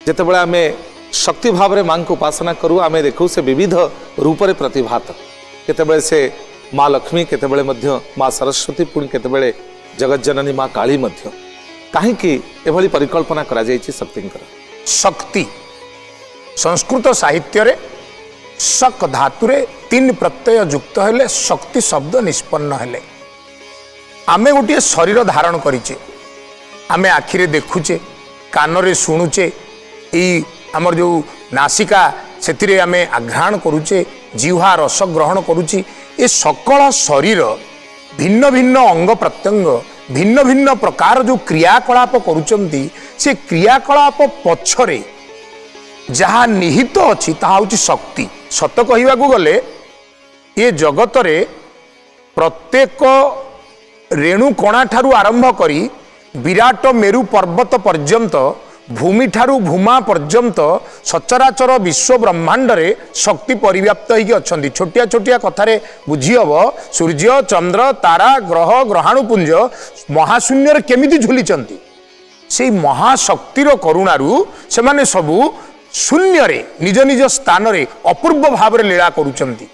जितेबाला आम शक्ति भाव में माँ को उपासना करूँ आम देखू से विविध रूप से प्रतिभात केतेबेले से माँ लक्ष्मी केतेबेले माँ सरस्वती पुणी केतेबेले जगत जननी माँ काली कहीं एभली परिकल्पना करा जायछि शक्तिंकर शक्ति संस्कृत साहित्य रे शक धातुरे 3 प्रत्यय युक्त हेले शक्ति शब्द निष्पन्न हेले आमे गोटे शरीर धारण करिचे आमे आखिरे देखुचे कानरे शुणुचे ई हमर जो नासिका सेतिरे आमे आघ्राण करूचे जीवा रस ग्रहण करूची ए सकल शरीर भिन्न भिन्न अंग प्रत्यंग भिन्न भिन्न प्रकार जो क्रियाकलाप करुचंती से क्रियाकलाप पछरे जहा निहित अच्छी ताहा होची शक्ति सत कहिबा को गले ये जगत रे प्रत्येक रेणु कणा ठारू आरंभ करी विराट मेरु पर्वत पर्यंत भूमि ठारू भूमा पर्यंत सचराचर विश्व ब्रह्मांड रे शक्ति परिव्याप्त होगी अच्छा छोटिया छोटिया कथार बुझीहब सूर्य चंद्र तारा ग्रह ग्रहाणुपुंज महाशून्य केमिति झुलिचंती से महाशक्तिर करुणारू से माने सबू शून्य रे निज निज स्थान रे अपूर्व भाव लीला करुचंती